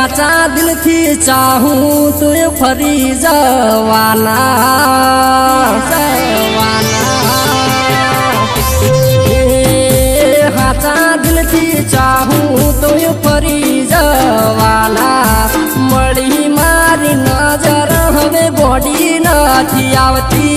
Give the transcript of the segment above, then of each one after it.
हाचा दिल थी चाहूं तो फरी जवाना हाचा दिल थी चाहूं तो फरी जवाना मળી मारी नजर हवे बॉडी નથી આવતી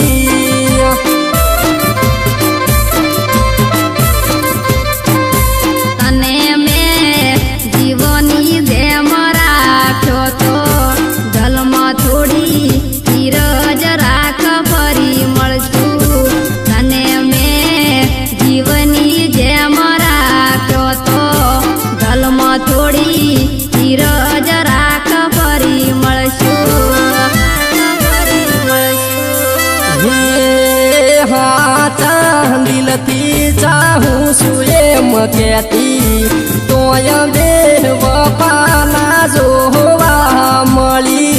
दिलथी चाहूं सुए मकेती तोय देह वफाना जो होवा मળી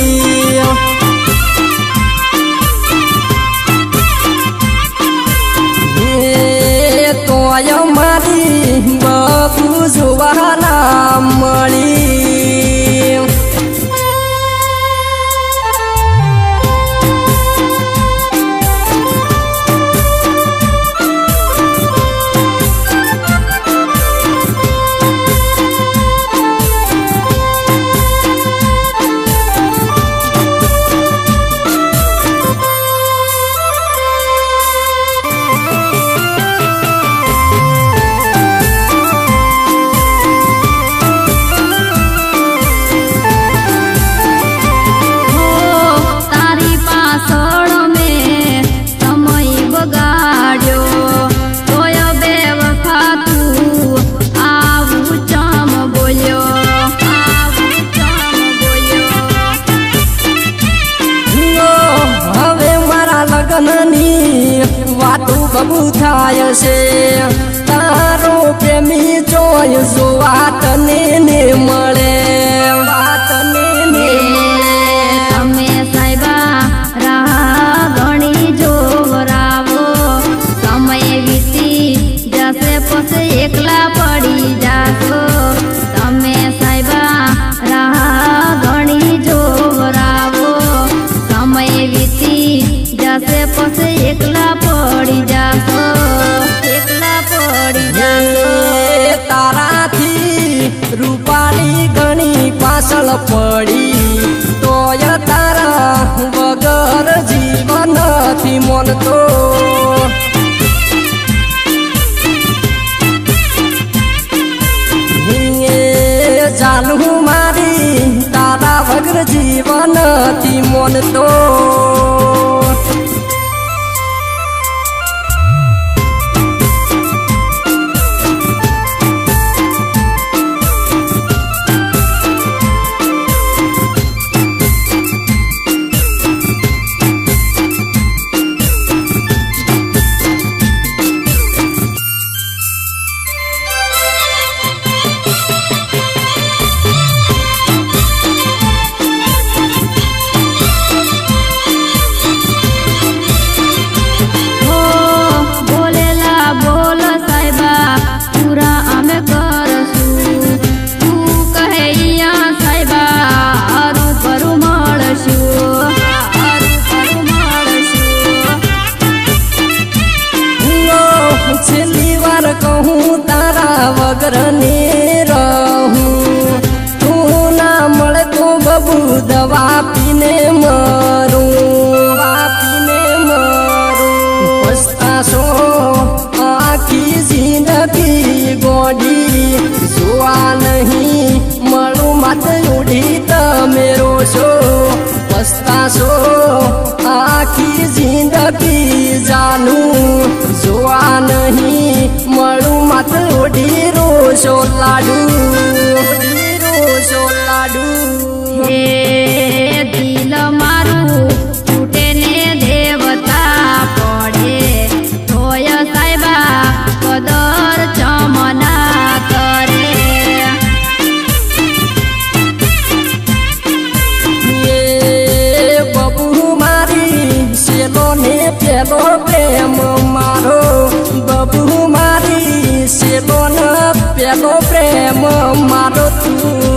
तोय मारी बबू जुवाना मળી वातु बबू थाय से तारो प्रेमी जोय जो वातने ने मळे वातने ने तमे साहिबा राह घणी जोवरावो समय वीती जसे पसे एकला पड़ी जासो तमे साहिबा राह घणी जोवरावो समय वीती जसे पसे एकला पड़ी जासो एकला पड़ी जासो तारा थी रूपाली घणी पासल पड़ी तोय तारा वगर जीवन थी मन तो जानू मारी तारा वगर जीवन थी मन तो कहूँ तारा वगर ने रहूं तू ना मळे तो बबू दवा पीने मरूं पछताशो आखी जिंदगी गोडी जुआ नहीं मळू मत उड़ी तमेरो शो पछताशो आखी जिंदगी जानू जुआ नहीं मळू मत उड़ी रोशो लाडू हे दिल मारू टूटे ने देवता पड़े तोय साहिबा कदर चमना करे ये बबू मारी सेलो ने पेलो प्रेम मारो बबू मारी सेलो न पेलो प्रेम मारो तू